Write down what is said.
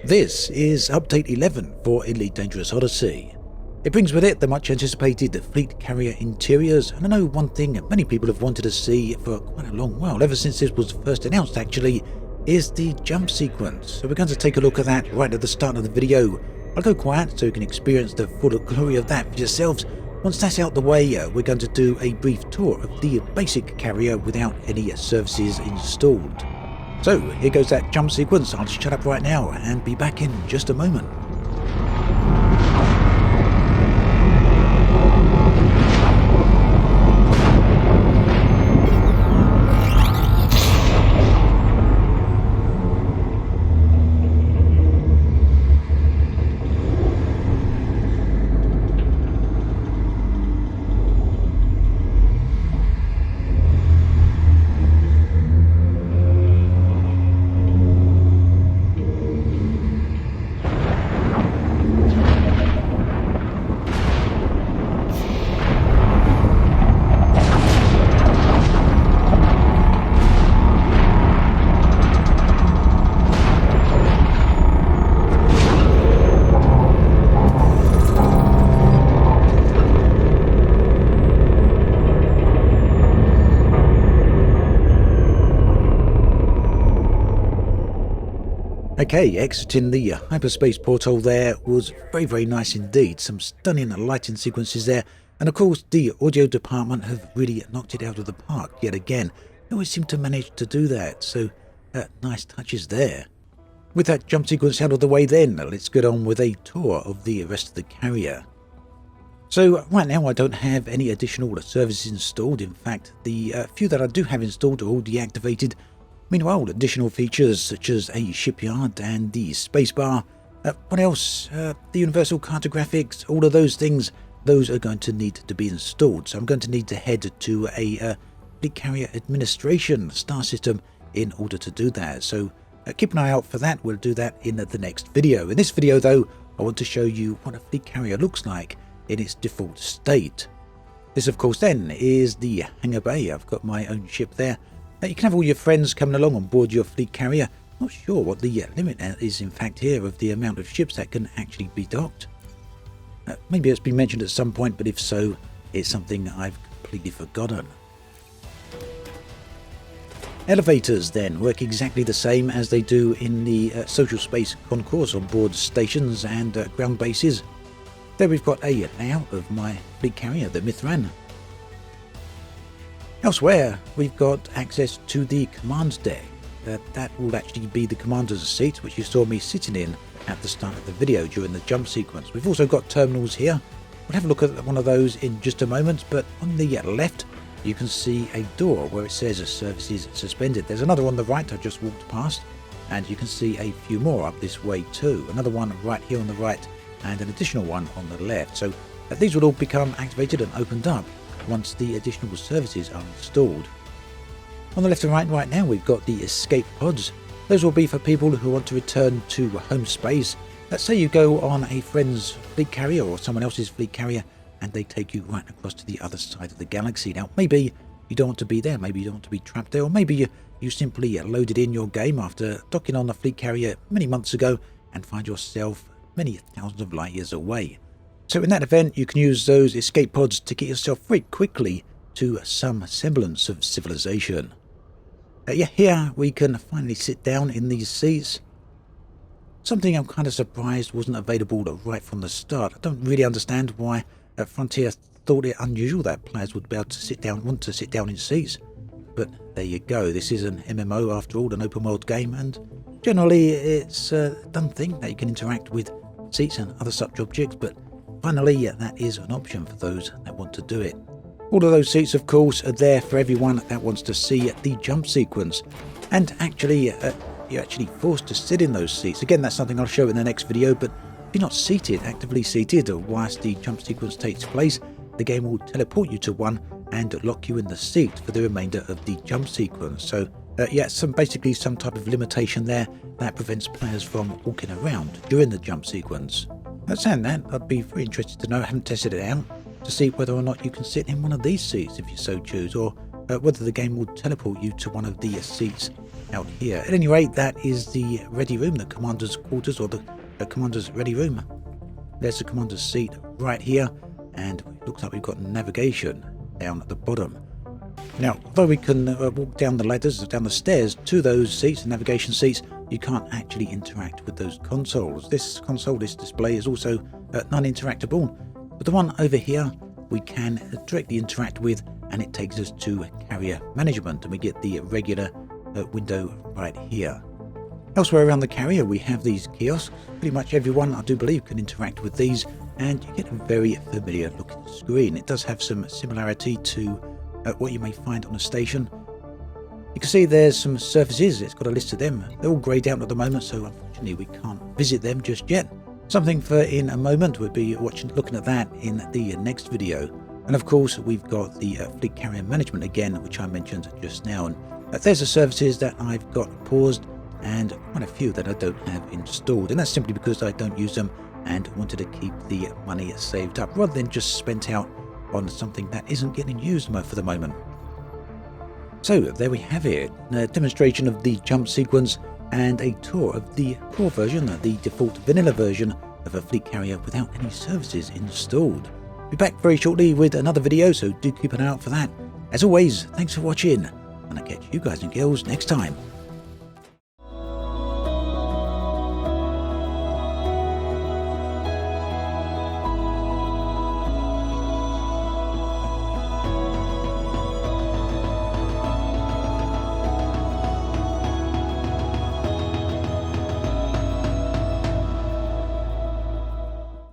This is Update 11 for Elite Dangerous Odyssey. It brings with it the much anticipated fleet carrier interiors, and I know one thing many people have wanted to see for quite a long while, ever since this was first announced actually, is the jump sequence. So we're going to take a look at that right at the start of the video. I'll go quiet so you can experience the full glory of that for yourselves. Once that's out the way, we're going to do a brief tour of the basic carrier without any services installed. So here goes that jump sequence. I'll shut up right now and be back in just a moment. Okay, exiting the hyperspace portal there was very nice indeed. Some stunning lighting sequences there, and of course the audio department have really knocked it out of the park yet again. They always seem to manage to do that, so nice touches there. With that jump sequence out of the way then, let's get on with a tour of the rest of the carrier. So right now I don't have any additional services installed. In fact, the few that I do have installed are all deactivated. Meanwhile, additional features such as a shipyard and the spacebar, what else? The universal cartographics, all of those things, those are going to need to be installed. So I'm going to need to head to a fleet carrier administration star system in order to do that. So keep an eye out for that. We'll do that in the next video. In this video though, I want to show you what a fleet carrier looks like in its default state. This of course then is the hangar bay. I've got my own ship there. You can have all your friends coming along on board your fleet carrier. Not sure what the limit is in fact here of the amount of ships that can actually be docked. Maybe it's been mentioned at some point, but if so, it's something I've completely forgotten. Elevators then work exactly the same as they do in the social space concourse on board stations and ground bases. There we've got a layout of my fleet carrier, the Mithran. Elsewhere, we've got access to the command deck. That will actually be the commander's seat, which you saw me sitting in at the start of the video during the jump sequence. We've also got terminals here. We'll have a look at one of those in just a moment, but on the left, you can see a door where it says services suspended. There's another on the right I just walked past, and you can see a few more up this way too. Another one right here on the right, and an additional one on the left. So these will all become activated and opened up once the additional services are installed. On the left and right now we've got the escape pods. Those will be for people who want to return to home space. Let's say you go on a friend's fleet carrier or someone else's fleet carrier and they take you right across to the other side of the galaxy. Now maybe you don't want to be there, maybe you don't want to be trapped there, or maybe you simply loaded in your game after docking on a fleet carrier many months ago and find yourself many thousands of light years away. So in that event, you can use those escape pods to get yourself very quickly to some semblance of civilization. Here we can finally sit down in these seats. Something I'm kind of surprised wasn't available right from the start. I don't really understand why Frontier thought it unusual that players would be able to want to sit down in seats. But there you go, this is an MMO after all, an open world game, and generally it's a done thing that you can interact with seats and other such objects, but finally, that is an option for those that want to do it. All of those seats, of course, are there for everyone that wants to see the jump sequence. And actually, you're actually forced to sit in those seats. Again, that's something I'll show in the next video, but if you're not seated, actively seated, whilst the jump sequence takes place, the game will teleport you to one and lock you in the seat for the remainder of the jump sequence. So, basically some type of limitation there that prevents players from walking around during the jump sequence. Saying that, I'd be very interested to know, I haven't tested it out, to see whether or not you can sit in one of these seats if you so choose, or whether the game will teleport you to one of the seats out here. At any rate, that is the ready room, the commander's quarters, or the commander's ready room. There's the commander's seat right here, and it looks like we've got navigation down at the bottom. Now, although we can walk down the ladders, down the stairs to those seats, the navigation seats, you can't actually interact with those consoles. This display is also non-interactable, but the one over here we can directly interact with, and it takes us to carrier management, and we get the regular window right here. Elsewhere around the carrier we have these kiosks. Pretty much everyone, I do believe, can interact with these, and you get a very familiar looking screen. It does have some similarity to what you may find on a station. You can see there's some surfaces, it's got a list of them. They're all greyed out at the moment, so unfortunately we can't visit them just yet. Something for in a moment. We'll be looking at that in the next video. And of course we've got the fleet carrier management again, which I mentioned just now. And there's the services that I've got paused, and quite a few that I don't have installed. And that's simply because I don't use them and wanted to keep the money saved up, rather than just spent out on something that isn't getting used for the moment. So there we have it, a demonstration of the jump sequence and a tour of the core version, the default vanilla version of a fleet carrier without any services installed. Be back very shortly with another video, so do keep an eye out for that. As always, thanks for watching, and I'll catch you guys and girls next time.